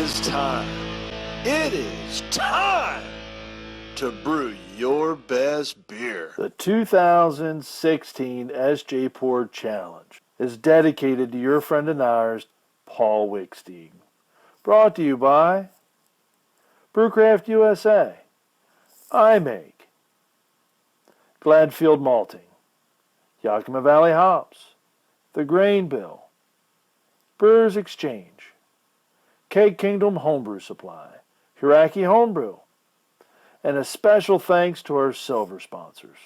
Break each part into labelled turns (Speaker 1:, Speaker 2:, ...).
Speaker 1: is time. It is time to brew your best beer.
Speaker 2: The 2016 SJPORR Challenge is dedicated to your friend and ours, Paul Wickstein. Brought to you by Brewcraft USA, iMake, Gladfield Malting, Yakima Valley Hops, The Grain Bill, Brewers Exchange, Keg Kingdom Homebrew Supply, Hiraki Homebrew, and a special thanks to our silver sponsors.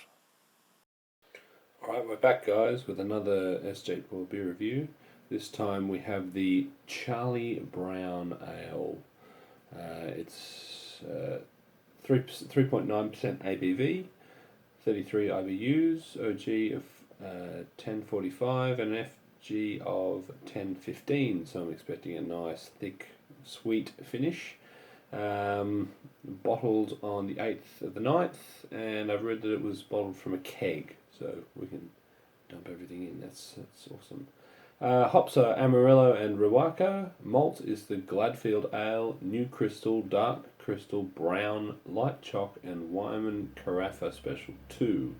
Speaker 3: Alright, we're back, guys, with another SJPORR beer review. This time we have the Charlie Brown Ale. It's 3.9% ABV, 33 IBUs, OG of 1045, and an FG of 1015. So I'm expecting a nice, thick, sweet finish. Bottled on the 8th of the 9th, and I've read that it was bottled from a keg, so we can dump everything in. That's awesome. Hops are Amarillo and Riwaka. Malt is the Gladfield Ale, New Crystal, Dark Crystal, Brown, Light Choc, and Wyman Carafa Special 2.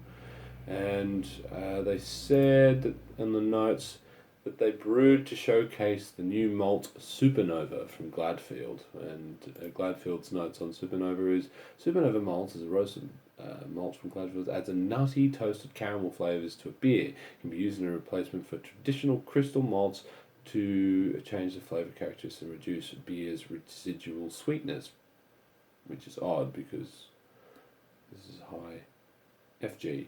Speaker 3: And they said that in the notes that they brewed to showcase the new malt Supernova from Gladfield. And Gladfield's notes on Supernova is, Supernova malt is a roasted malt from Gladfield, adds a nutty toasted caramel flavours to a beer. It can be used in a replacement for traditional crystal malts to change the flavour characteristics and reduce beer's residual sweetness, which is odd because this is high FG,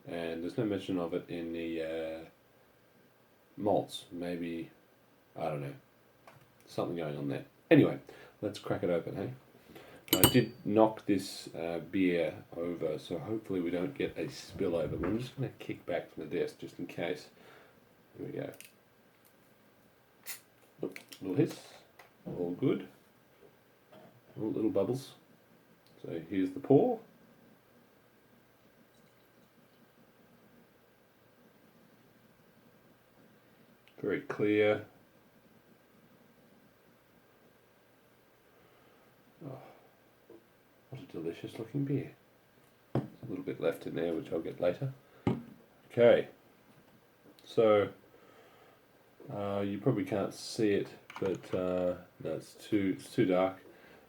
Speaker 3: and there's no mention of it in the malts. Maybe, I don't know, something going on there. Anyway, let's crack it open, hey? I did knock this beer over, so hopefully we don't get a spillover. But I'm just going to kick back from the desk just in case. Here we go. Oop, little hiss. All good. All little bubbles. So here's the pour. Very clear. Oh, what a delicious looking beer. There's a little bit left in there, which I'll get later. Okay, so you probably can't see it, but no, it's too dark.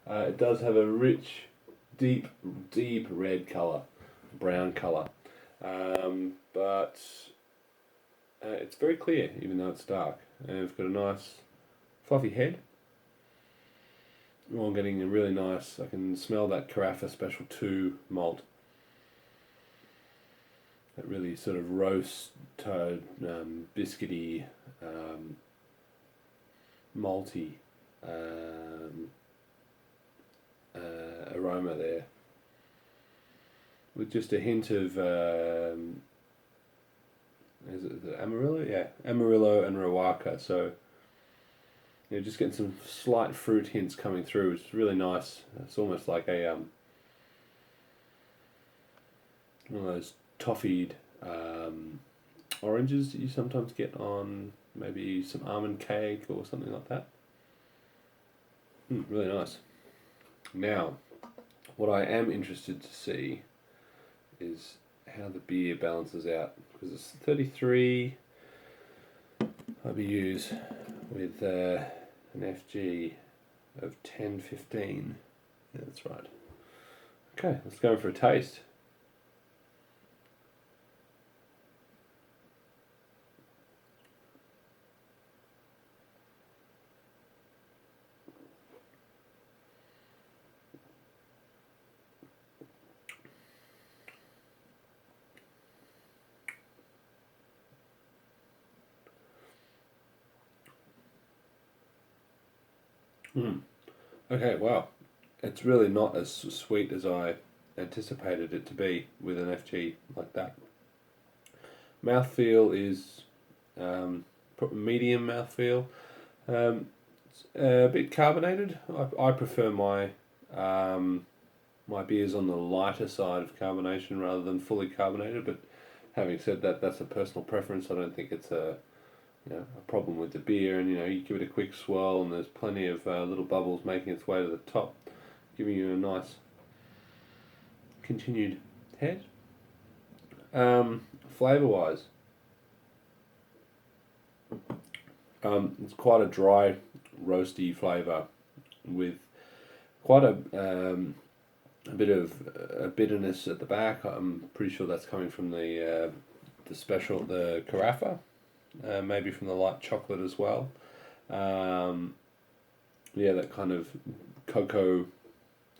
Speaker 3: It does have a rich, deep red colour, brown colour, but it's very clear, even though it's dark, and it's got a nice fluffy head. I'm getting a really nice, I can smell that Carafa Special 2 malt. That really sort of roast, biscuity, malty aroma there, with just a hint of is it the Amarillo? Yeah, Amarillo and Riwaka. So you're just getting some slight fruit hints coming through, which is really nice. It's almost like a one of those toffeed oranges that you sometimes get on maybe some almond cake or something like that. Really nice. Now, what I am interested to see is how the beer balances out, because it's 33 IBUs with an FG of 1015. Yeah, that's right. Okay, let's go for a taste. Okay, wow. It's really not as sweet as I anticipated it to be with an FG like that. Mouthfeel is medium mouthfeel. It's a bit carbonated. I prefer my my beers on the lighter side of carbonation rather than fully carbonated, but having said that, that's a personal preference. I don't think it's a a problem with the beer, and you give it a quick swirl, and there's plenty of little bubbles making its way to the top, giving you a nice continued head. Flavour wise, it's quite a dry, roasty flavour with quite a bit of bitterness at the back. I'm pretty sure that's coming from the carafa, maybe from the light chocolate as well. Yeah, that kind of cocoa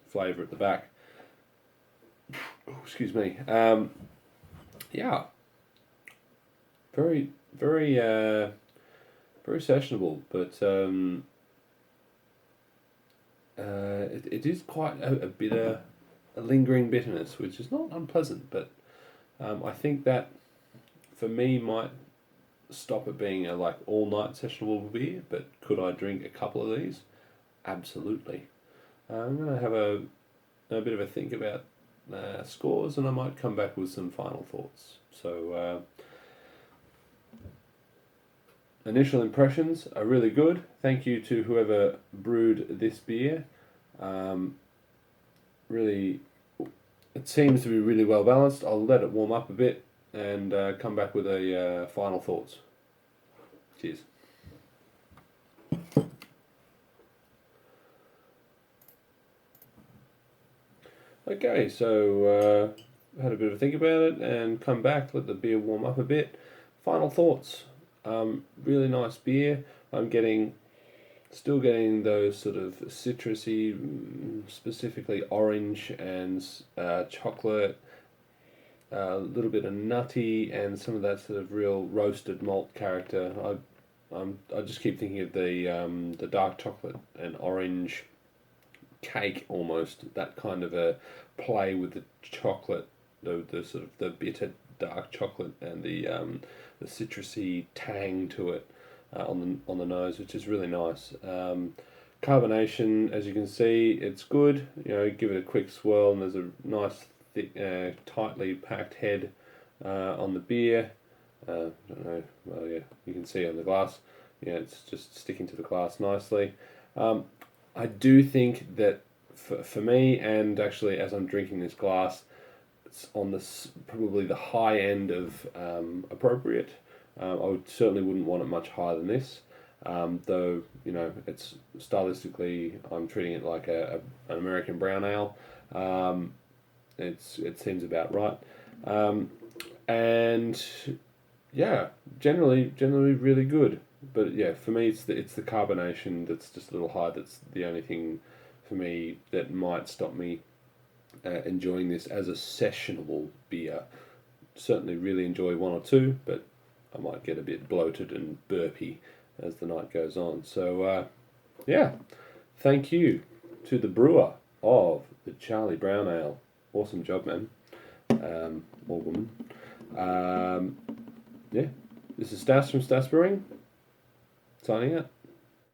Speaker 3: flavour at the back. Oh, excuse me. Yeah, very, very, very sessionable, but it is quite a bitter, a lingering bitterness, which is not unpleasant. But I think that for me might stop it being a all night sessionable beer. But could I drink a couple of these? Absolutely. I'm gonna have a bit of a think about scores, and I might come back with some final thoughts. So initial impressions are really good. Thank you to whoever brewed this beer. Really, it seems to be really well balanced. I'll let it warm up a bit and come back with a final thoughts. Cheers. Okay, so had a bit of a think about it and come back, let the beer warm up a bit. Final thoughts. Really nice beer. I'm still getting those sort of citrusy, specifically orange and chocolate, a little bit of nutty, and some of that sort of real roasted malt character. I just keep thinking of the dark chocolate and orange cake almost, that kind of a play with the chocolate, the sort of the bitter dark chocolate and the citrusy tang to it on the nose, which is really nice. Carbonation, as you can see, it's good. Give it a quick swirl, and there's a nice thick, tightly packed head on the beer. Don't know. Well, yeah, you can see on the glass. Yeah, it's just sticking to the glass nicely. I do think that for me, and actually as I'm drinking this glass, it's on probably the high end of appropriate. I certainly wouldn't want it much higher than this, though it's stylistically I'm treating it like an American brown ale. It seems about right, and yeah, generally really good. But yeah, for me it's the carbonation that's just a little high. That's the only thing for me that might stop me enjoying this as a sessionable beer. Certainly really enjoy one or two, but I might get a bit bloated and burpy as the night goes on. So yeah, thank you to the brewer of the Charlie Brown Ale. Awesome job, man, or woman. Yeah, this is Stas from Stas Brewing, signing out.